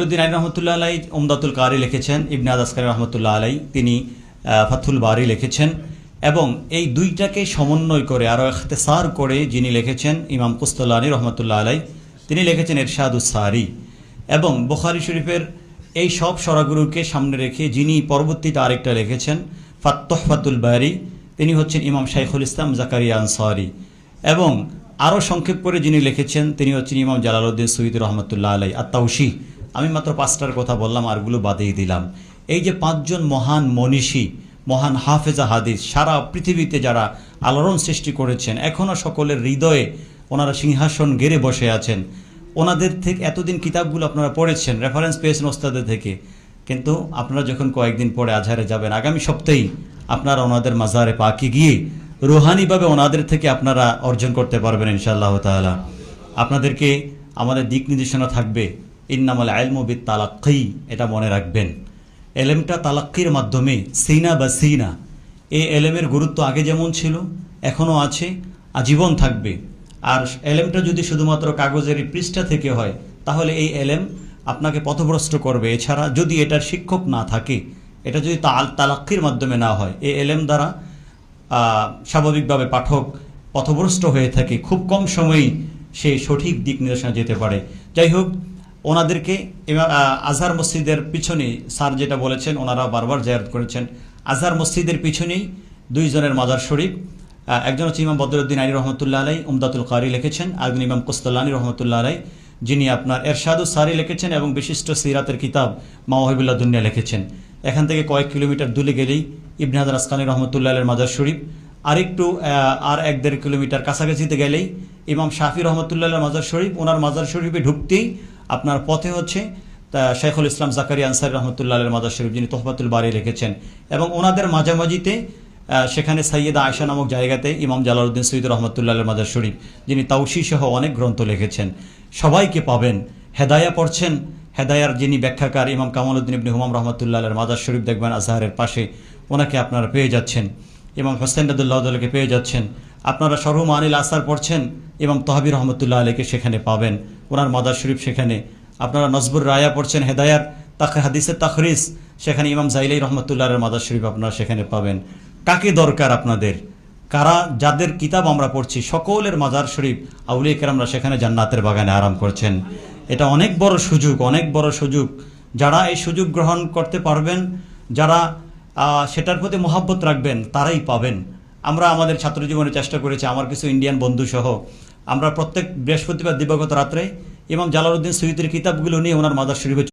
জলালউদ্দিন আইন রহমতুল্লাহ আলাই উমদাতুল কারি লিখেছেন, ইবনে আদাসকারী রহমতুল্লাহ আলাই তিনি ফাথুল বারি লিখেছেন, এবং এই দুইটাকে সমন্বয় করে আরও ইখতিসার করে যিনি লিখেছেন ইমাম কুস্তালানী রহমতুল্লাহ আলাই, তিনি লিখেছেন ইরশাদুস সারি। এবং বুখারী শরীফের এই সব সরাগুরুকে সামনে রেখে যিনি পরবর্তীতে আরেকটা লিখেছেন তুহফাতুল বারি, তিনি হচ্ছেন ইমাম শাইখুল ইসলাম জাকারিয়া আনসারী। এবং আরও সংক্ষেপ করে যিনি লিখেছেন তিনি হচ্ছেন ইমাম জালালউদ্দিন সুয়ুতী রহমতুল্লাহ আলাই আত-তাওশীহ। আমি মাত্র 5টার কথা বললাম, আরগুলো বাদেই দিলাম। এই যে 5 জন মহান মনীষী, মহান হাফেজা হাদিস সারা পৃথিবীতে যারা আলোড়ন সৃষ্টি করেছেন, এখনও সকলের হৃদয়ে ওনারা সিংহাসন গেড়ে বসে আছেন। ওনাদের থেকে এতদিন কিতাবগুলো আপনারা পড়েছেন, রেফারেন্স পেয়েছেন ওস্তাদের থেকে, কিন্তু আপনারা যখন কয়েকদিন পরে আজহারে যাবেন, আগামী সপ্তাহেই আপনারা ওনাদের মাজারে পাকে গিয়ে রুহানিভাবে ওনাদের থেকে আপনারা অর্জন করতে পারবেন ইনশাআল্লাহ তাআলা। আপনাদেরকে আমাদের দিক নির্দেশনা থাকবে ইন্নামাল ইলমু বিত তালাক্কি, এটা মনে রাখবেন। এলেমটা তালাক্কির মাধ্যমে, সিনা বা সিনা, এই এলেমের গুরুত্ব আগে যেমন ছিল এখনও আছে, আজীবন থাকবে। আর এলেমটা যদি শুধুমাত্র কাগজের পৃষ্ঠা থেকে হয় তাহলে এই এলেম আপনাকে পথভ্রষ্ট করবে। এছাড়া যদি এটার শিক্ষক না থাকে, এটা যদি তালাক্কির মাধ্যমে না হয়, এই এলেম দ্বারা স্বাভাবিকভাবে পাঠক পথভ্রষ্ট হয়ে থাকে, খুব কম সময়ই সে সঠিক দিক নির্দেশনা যেতে পারে। যাই হোক, ওনাদেরকে আজহার মসজিদের পিছনে স্যার যেটা বলেছেন, ওনারা বারবার জিয়ারত করেছেন। আজহার মসজিদের পিছনেই 2 জনের মাজার শরীফ, একজন হচ্ছে ইমাম বদরউদ্দিন আইনি রহমতুল্লাহ আলাই উমদাতুল কারি লিখেছেন, আরেকজন ইমাম কুস্তালানী রহমতুল্লাহ আলাই যিনি আপনার ইরশাদুস সারি লিখেছেন এবং বিশিষ্ট সিরাতের কিতাব মাওয়াহিবুল্লাহ দুনিয়া লিখেছেন। এখান থেকে কয়েক কিলোমিটার দূরে গেলেই ইবনে হাজার আসকানী রহমতুল্লাহ আলাইয়ের মাজার শরীফ, আরেকটু আর 1-1.5 কিলোমিটার কাছাকাছিতে গেলেই ইমাম শাফি রহমতুল্লাহ আলাইয়ের মাজার শরীফ। ওনার মাজার শরীফে ঢুকতেই আপনার পথে হচ্ছে শাইখুল ইসলাম জাকারিয়া আনসারী রহমতুল্লাহ আলাইয়ের মাজার শরীফ, যিনি তুহফাতুল বারি লিখেছেন। এবং ওনাদের মাঝামাঝিতে সেখানে সাইয়েদা আয়েশা নামক জায়গাতে ইমাম জালালউদ্দিন সুয়ুতী রহমতুল্লাহ আলাইয়ের মাজার শরীফ, যিনি তাওশীহ সহ অনেক গ্রন্থ লিখেছেন। সবাইকে পাবেন। হেদায়া পড়ছেন, হেদায়ার যিনি ব্যাখ্যাকার ইমাম কামালউদ্দিন ইবনে হুমাম রহমতুল্লাহ আলাইয়ের মাজার শরীফ দেখবেন আজহারের পাশে, ওনাকে আপনারা পেয়ে যাচ্ছেন। ইমাম হোসেন রাদিয়াল্লাহু পেয়ে যাচ্ছেন। আপনারা শরহু মানিল আসার পড়ছেন, ইমাম তহাবী রহমতুল্লাহ আলাইকে সেখানে পাবেন, ওনার মাজার শরীফ সেখানে। আপনারা নজবুর রায়া পড়ছেন, হেদায়ার হাদিসের তাখরিস, সেখানে ইমাম জাইলাই রহমতুল্লাহের মাজার শরীফ আপনারা সেখানে পাবেন। কাকে দরকার আপনাদের? কারা যাদের কিতাব আমরা পড়ছি সকলের মাজার শরীফ, আউলিয়া কেরামরা সেখানে জান্নাতের বাগানে আরাম করছেন। এটা অনেক বড় সুযোগ, অনেক বড় সুযোগ। যারা এই সুযোগ গ্রহণ করতে পারবেন, যারা সেটার প্রতি মহাব্বত রাখবেন, তারাই পাবেন। আমরা আমাদের ছাত্র জীবনে চেষ্টা করেছি, আমার কিছু ইন্ডিয়ান বন্ধু সহ, আমরা প্রত্যেক বৃহস্পতিবার দিবাগত রাত্রে ইমাম জালালউদ্দিন সুয়ুতীর কিতাবগুলো নিয়ে ওনার মাজার শরীফে